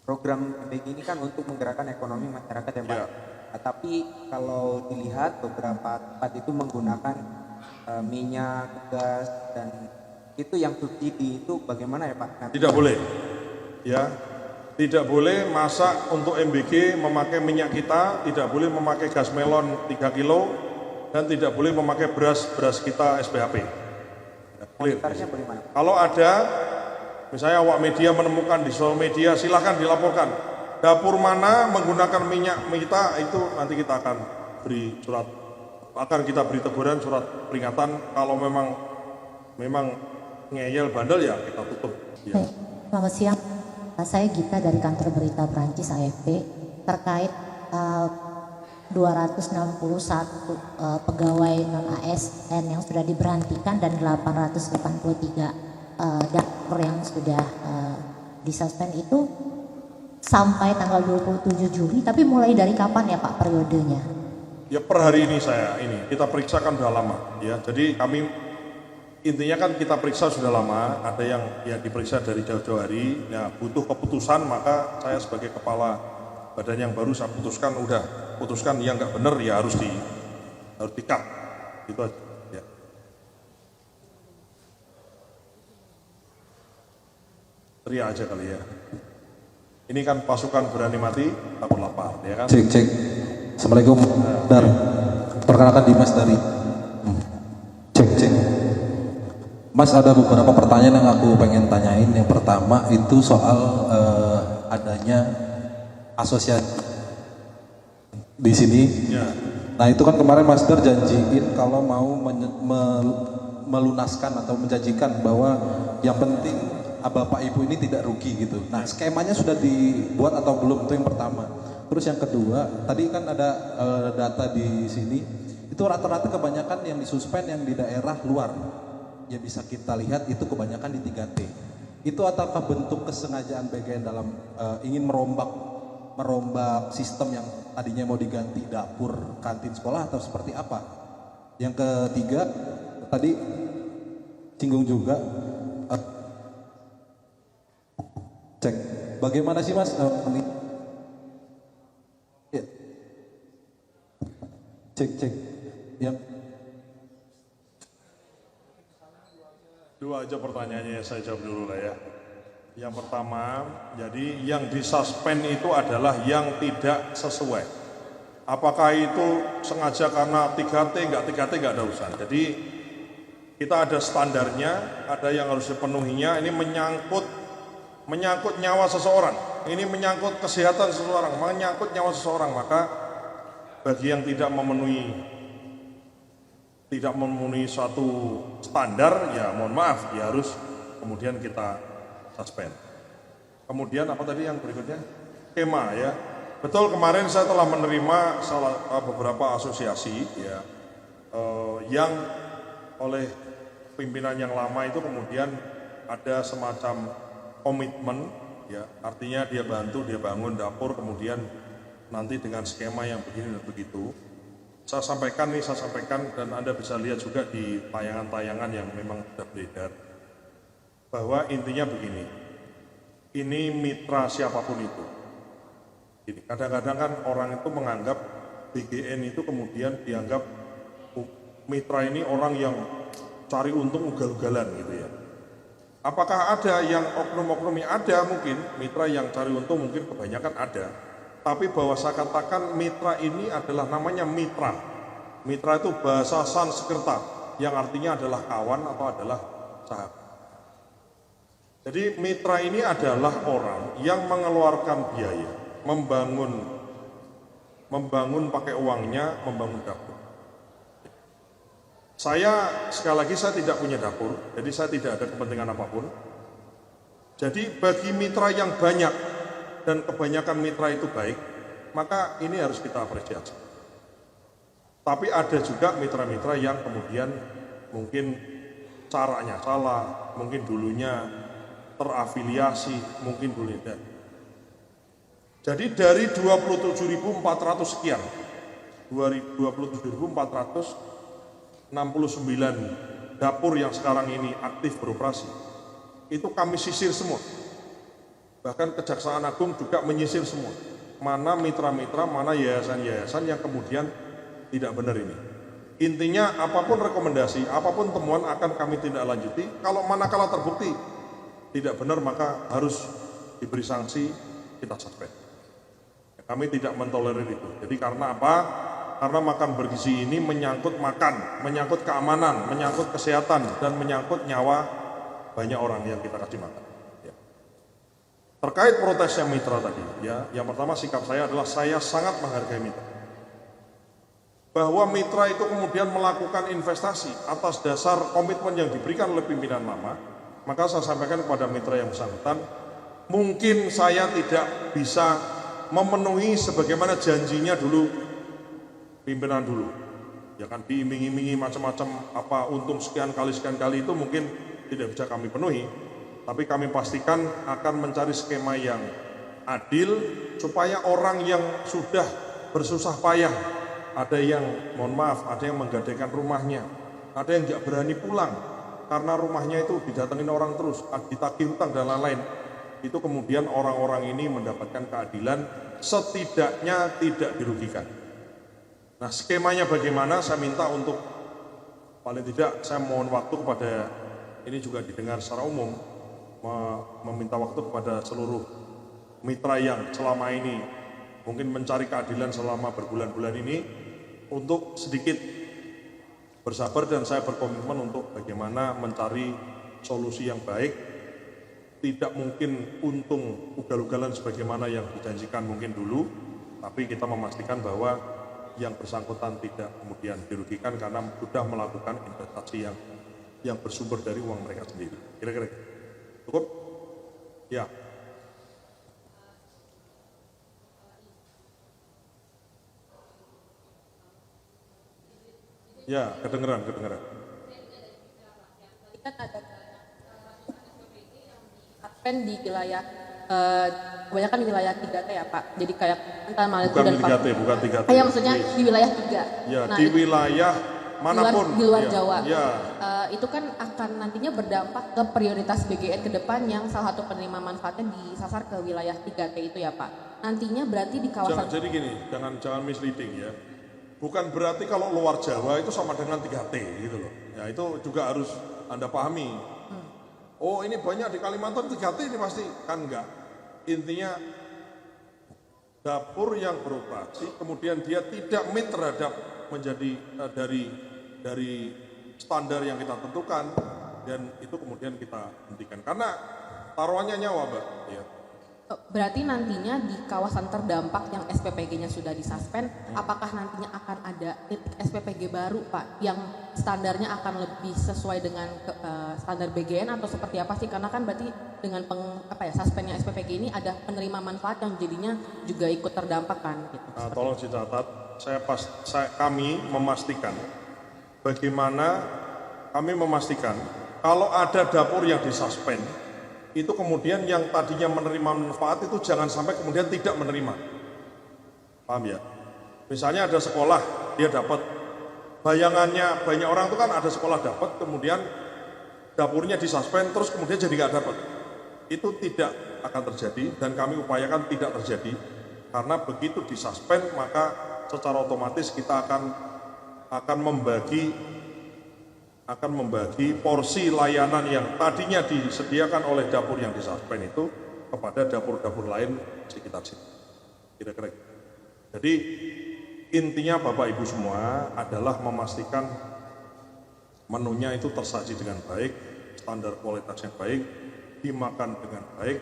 program MBG ini kan untuk menggerakkan ekonomi masyarakat yang baik. Nah, tapi kalau dilihat beberapa tempat itu menggunakan minyak, gas, dan itu yang subsidi itu bagaimana ya Pak? Nanti tidak boleh, ya. Tidak boleh masak untuk MBG memakai minyak kita, tidak boleh memakai gas melon 3 kilo, dan tidak boleh memakai beras kita SPHP. Komentarnya bagaimana? Kalau ada, misalnya awak media menemukan di sosial media, silahkan dilaporkan. Dapur mana menggunakan minyak kita, itu nanti kita akan beri surat, akan kita beri teguran, surat peringatan. Kalau memang ngeyel bandel ya kita tutup. Ya. Selamat siang, saya Gita dari kantor berita Prancis AFP terkait 261 pegawai non-ASN yang sudah diberhentikan dan 883 dapur yang sudah disuspend itu sampai tanggal 27 Juli, tapi mulai dari kapan ya Pak periodenya? Ya per hari ini kita periksakan sudah lama ya. Jadi kami intinya kan kita periksa sudah lama, ada yang ya diperiksa dari jauh-jauh hari. Ya butuh keputusan, maka saya sebagai kepala badan yang baru saya putuskan yang nggak benar ya harus di-cut. Gitu aja. Ya. Teriak aja kali ya. Ini kan pasukan berani mati takut lapar, ya kan? Cek. Assalamualaikum. Dar. Perkenalkan Dimas dari. Cek. Mas, ada beberapa pertanyaan yang aku pengen tanyain. Yang pertama itu soal adanya asosiasi di sini. Ya. Nah itu kan kemarin Mas Dar janjiin kalau mau melunaskan atau menjanjikan bahwa yang penting Bapak Ibu ini tidak rugi gitu. Nah skemanya sudah dibuat atau belum, itu yang pertama. Terus yang kedua, tadi kan ada data di sini, itu rata-rata kebanyakan yang disuspend yang di daerah luar. Ya bisa kita lihat itu kebanyakan di 3T. Itu ataukah bentuk kesengajaan BGN dalam ingin merombak sistem yang tadinya mau diganti dapur kantin sekolah atau seperti apa? Yang ketiga, tadi singgung juga, cek, bagaimana sih Mas? Ya. Cek. Yang dua aja pertanyaannya saya jawab dulu lah ya. Yang pertama, jadi yang disuspend itu adalah yang tidak sesuai. Apakah itu sengaja karena 3T, enggak 3T enggak ada urusan. Jadi kita ada standarnya, ada yang harus dipenuhinya. Ini menyangkut nyawa seseorang. Ini menyangkut kesehatan seseorang, menyangkut nyawa seseorang. Maka bagi yang tidak memenuhi suatu standar, ya mohon maaf, ya harus kemudian kita suspend. Kemudian apa tadi yang berikutnya? Skema ya. Betul, kemarin saya telah menerima beberapa asosiasi ya yang oleh pimpinan yang lama itu kemudian ada semacam komitmen ya, artinya dia bangun dapur kemudian nanti dengan skema yang begini dan begitu. Saya sampaikan dan Anda bisa lihat juga di tayangan-tayangan yang memang sudah beredar bahwa intinya begini, ini mitra siapapun itu. Kadang-kadang kan orang itu menganggap BGN itu kemudian dianggap mitra ini orang yang cari untung ugal-ugalan gitu ya. Apakah ada yang oknum-oknumnya? Ada mungkin, mitra yang cari untung mungkin kebanyakan ada. Tapi bahwa saya katakan mitra ini adalah namanya mitra. Mitra itu bahasa Sanskerta yang artinya adalah kawan atau adalah sahabat. Jadi mitra ini adalah orang yang mengeluarkan biaya, membangun pakai uangnya, membangun dapur. Saya sekali lagi saya tidak punya dapur, jadi saya tidak ada kepentingan apapun. Jadi bagi mitra yang banyak dan kebanyakan mitra itu baik, maka ini harus kita apresiasi. Tapi ada juga mitra-mitra yang kemudian mungkin caranya salah, mungkin dulunya terafiliasi, mungkin dulunya tidak. Jadi dari 27.400 sekian, 27.469 dapur yang sekarang ini aktif beroperasi, itu kami sisir semua. Bahkan Kejaksaan Agung juga menyisir semua. Mana mitra-mitra, mana yayasan-yayasan yang kemudian tidak benar ini. Intinya apapun rekomendasi, apapun temuan akan kami tindak lanjuti. Kalau manakala terbukti tidak benar maka harus diberi sanksi, kita suspend. Kami tidak mentolerir itu. Jadi karena apa? Karena makan bergizi ini menyangkut makan, menyangkut keamanan, menyangkut kesehatan, dan menyangkut nyawa banyak orang yang kita kasih makan. Ya. Terkait protesnya mitra tadi, ya, yang pertama sikap saya adalah saya sangat menghargai mitra. Bahwa mitra itu kemudian melakukan investasi atas dasar komitmen yang diberikan oleh pimpinan lama, maka saya sampaikan kepada mitra yang bersangkutan, mungkin saya tidak bisa memenuhi sebagaimana janjinya dulu pimpinan dulu, ya kan, diiming-imingi macam-macam apa untung sekian kali itu mungkin tidak bisa kami penuhi, tapi kami pastikan akan mencari skema yang adil supaya orang yang sudah bersusah payah, ada yang mohon maaf, ada yang menggadaikan rumahnya, ada yang nggak berani pulang karena rumahnya itu didatengin orang terus, ditagih hutang dan lain-lain, itu kemudian orang-orang ini mendapatkan keadilan, setidaknya tidak dirugikan. Nah, skemanya bagaimana saya minta untuk paling tidak saya mohon waktu kepada, ini juga didengar secara umum, meminta waktu kepada seluruh mitra yang selama ini mungkin mencari keadilan selama berbulan-bulan ini untuk sedikit bersabar, dan saya berkomitmen untuk bagaimana mencari solusi yang baik. Tidak mungkin untung ugal-ugalan sebagaimana yang dijanjikan mungkin dulu, tapi kita memastikan bahwa yang bersangkutan tidak kemudian dirugikan karena sudah melakukan investasi yang bersumber dari uang mereka sendiri. Kira-kira cukup? Ya. Ya, kedengeran. Kan ada adven di wilayah kebanyakan di wilayah 3T ya Pak. Jadi kayak entah Maluku bukan dan 3T, bukan 3T. Ya maksudnya di wilayah 3. Ya, nah, di wilayah manapun. Di luar ya, Jawa. Ya. Itu kan akan nantinya berdampak ke prioritas BGN ke depan yang salah satu penerima manfaatnya disasar ke wilayah 3T itu ya Pak. Nantinya berarti di kawasan... Jadi gini, jangan misleading ya. Bukan berarti kalau luar Jawa itu sama dengan 3T gitu loh. Ya itu juga harus Anda pahami. Oh ini banyak di Kalimantan 3T ini pasti, kan enggak. Intinya dapur yang beroperasi kemudian dia tidak meet terhadap menjadi dari standar yang kita tentukan, dan itu kemudian kita hentikan karena taruhannya nyawa, Mbak. Ya. Berarti nantinya di kawasan terdampak yang SPPG-nya sudah disuspend, apakah nantinya akan ada titik SPPG baru Pak yang standarnya akan lebih sesuai dengan standar BGN atau seperti apa sih? Karena kan berarti dengan suspendnya SPPG ini ada penerima manfaat yang jadinya juga ikut terdampak kan? Gitu, nah, tolong dicatat, kami memastikan bagaimana kami memastikan kalau ada dapur yang disuspend, itu kemudian yang tadinya menerima manfaat itu jangan sampai kemudian tidak menerima. Paham ya? Misalnya ada sekolah, dia dapat, bayangannya banyak orang itu kan ada sekolah dapat, kemudian dapurnya disuspend, terus kemudian jadi nggak dapat. Itu tidak akan terjadi, dan kami upayakan tidak terjadi, karena begitu disuspend maka secara otomatis kita akan membagi porsi layanan yang tadinya disediakan oleh dapur yang disuspend itu kepada dapur-dapur lain sekitar situ. Kira-kira. Jadi intinya Bapak Ibu semua adalah memastikan menunya itu tersaji dengan baik, standar kualitasnya baik, dimakan dengan baik,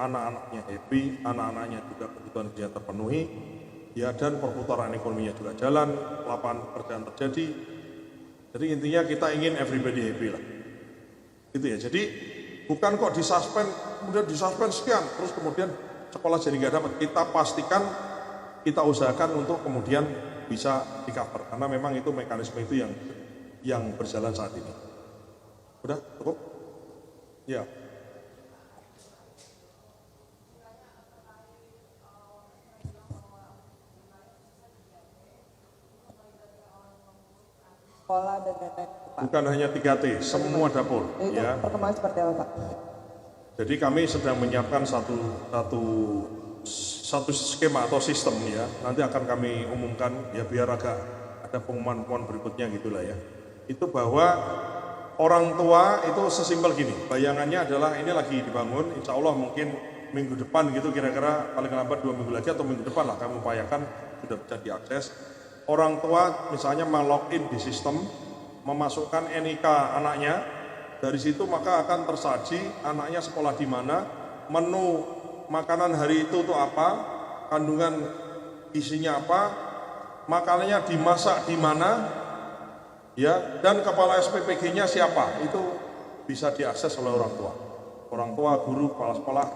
anak-anaknya happy, anak-anaknya juga kebutuhan dia terpenuhi, ya, dan perputaran ekonominya juga jalan, lapangan pekerjaan terjadi. Jadi intinya kita ingin everybody happy lah. Gitu ya. Jadi bukan kok disuspend, kemudian disuspend sekian, terus kemudian sekolah jadi nggak dapat. Kita pastikan, kita usahakan untuk kemudian bisa di-cover. Karena memang itu mekanisme itu yang berjalan saat ini. Udah cukup? Ya. Sekolah dan lain-lain, Pak. Bukan hanya 3T, semua dapur. Itu ya. perkembangan seperti apa, Pak? Jadi kami sedang menyiapkan satu skema atau sistem ya. Nanti akan kami umumkan ya biar agak ada pengumuman berikutnya gitulah ya. Itu bahwa orang tua itu sesimpel gini. Bayangannya adalah ini lagi dibangun, insya Allah mungkin minggu depan gitu kira-kira paling lambat 2 minggu lagi atau minggu depan lah kami upayakan sudah bisa diakses. Orang tua misalnya melogin di sistem, memasukkan NIK anaknya, dari situ maka akan tersaji anaknya sekolah di mana, menu makanan hari itu tuh apa, kandungan isinya apa, makanannya dimasak di mana, ya, dan kepala SPPG-nya siapa, itu bisa diakses oleh orang tua, guru, kepala sekolah,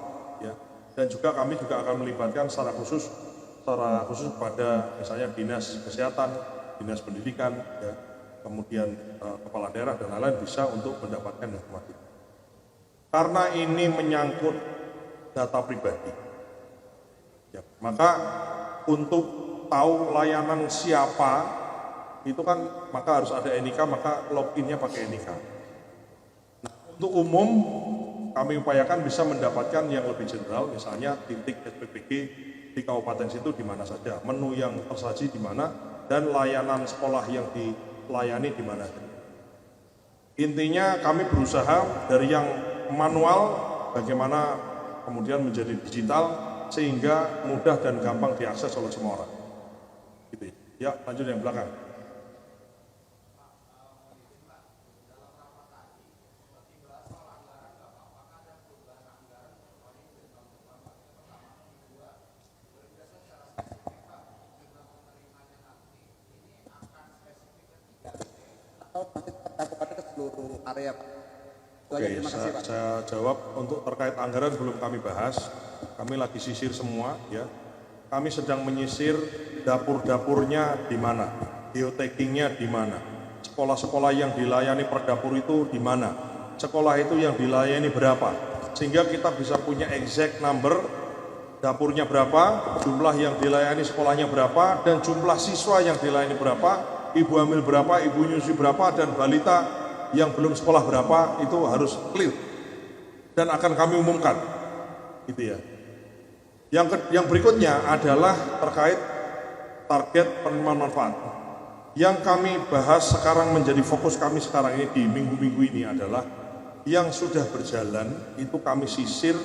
ya, dan juga kami juga akan melibatkan secara khusus pada misalnya dinas kesehatan, dinas pendidikan, ya, kemudian kepala daerah dan lain-lain bisa untuk mendapatkan informasi. Karena ini menyangkut data pribadi, ya, maka untuk tahu layanan siapa itu kan maka harus ada NIK, maka loginnya pakai NIK. Nah, untuk umum kami upayakan bisa mendapatkan yang lebih general, misalnya titik SPPG di kabupaten situ di mana saja, menu yang tersaji di mana, dan layanan sekolah yang dilayani di mana. Intinya kami berusaha dari yang manual bagaimana kemudian menjadi digital sehingga mudah dan gampang diakses oleh semua orang. Gitu ya. Ya, lanjut yang belakang. Ke seluruh area, Pak. Oke, saya jawab untuk terkait anggaran belum kami bahas. Kami lagi sisir semua, ya. Kami sedang menyisir dapur-dapurnya di mana, geotaggingnya di mana, sekolah-sekolah yang dilayani per dapur itu di mana, sekolah itu yang dilayani berapa, sehingga kita bisa punya exact number dapurnya berapa, jumlah yang dilayani sekolahnya berapa, dan jumlah siswa yang dilayani berapa, ibu hamil berapa, ibu nyusu berapa, dan balita yang belum sekolah berapa, itu harus clear dan akan kami umumkan, gitu ya. Yang berikutnya adalah terkait target penerimaan manfaat. Yang kami bahas sekarang menjadi fokus kami sekarang ini di minggu-minggu ini adalah yang sudah berjalan itu kami sisir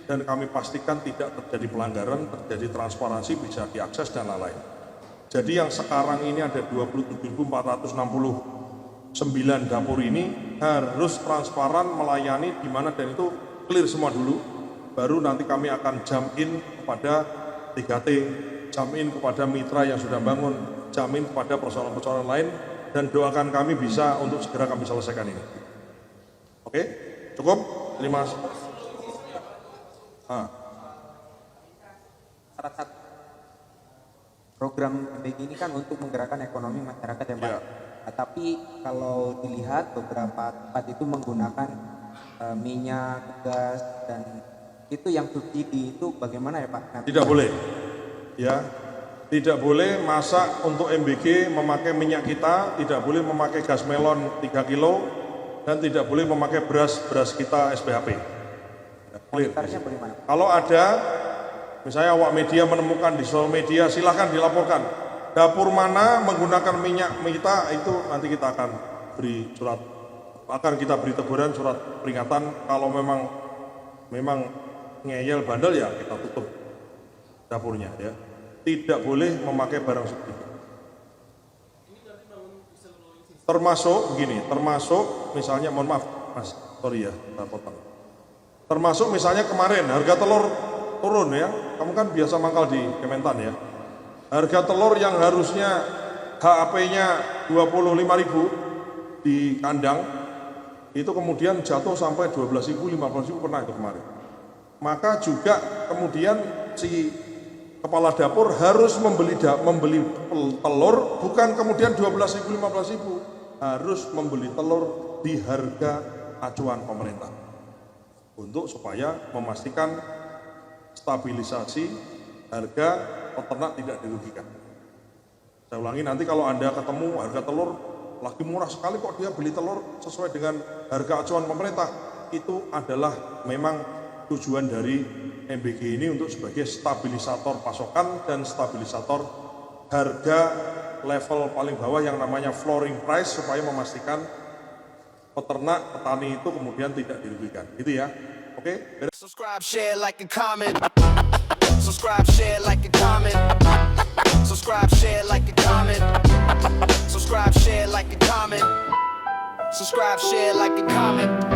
dan kami pastikan tidak terjadi pelanggaran, terjadi transparansi, bisa diakses dan lain-lain. Jadi yang sekarang ini ada 27.469 dapur ini harus transparan melayani di mana, dan itu clear semua dulu. Baru nanti kami akan jam in kepada 3T, jam in kepada mitra yang sudah bangun, jam in kepada persoalan-persoalan lain, dan doakan kami bisa untuk segera kami selesaikan ini. Oke, cukup? 5. Program MBG ini kan untuk menggerakkan ekonomi masyarakat yang baik. Nah, tapi kalau dilihat beberapa tempat itu menggunakan minyak, gas, dan itu yang subsidi itu bagaimana ya Pak? Nanti tidak boleh, ya, tidak boleh masak untuk MBG memakai minyak kita, tidak boleh memakai gas melon 3 kilo, dan tidak boleh memakai beras kita SPHP. Clear. Kalau ada, misalnya awak media menemukan di sosial media, silahkan dilaporkan. Dapur mana menggunakan minyak kita, itu nanti kita akan beri surat, akan kita beri teguran, surat peringatan. Kalau memang ngeyel bandel ya kita tutup dapurnya, ya. Tidak boleh memakai barang subsidi. Termasuk begini, termasuk misalnya, mohon maaf Mas, sorry ya, kita potong. Termasuk misalnya kemarin harga telur turun ya, kamu kan biasa mangkal di Kementan ya. Harga telur yang harusnya HAP-nya 25.000 di kandang, itu kemudian jatuh sampai 12.000, 15.000 pernah itu kemarin. Maka juga kemudian si kepala dapur harus membeli telur, bukan kemudian 12.000, 15.000, harus membeli telur di harga acuan pemerintah, untuk supaya memastikan stabilisasi harga peternak tidak dirugikan. Saya ulangi, nanti kalau Anda ketemu harga telur lagi murah sekali, kok dia beli telur sesuai dengan harga acuan pemerintah, itu adalah memang tujuan dari MBG ini untuk sebagai stabilisator pasokan dan stabilisator harga level paling bawah yang namanya flooring price supaya memastikan peternak, petani itu kemudian tidak dirugikan. Gitu ya. Oke? Subscribe, share, like, and comment. Subscribe, share, like, and comment. Subscribe, share, like, and comment. Subscribe, share, like, and comment. Subscribe, share, like, and comment.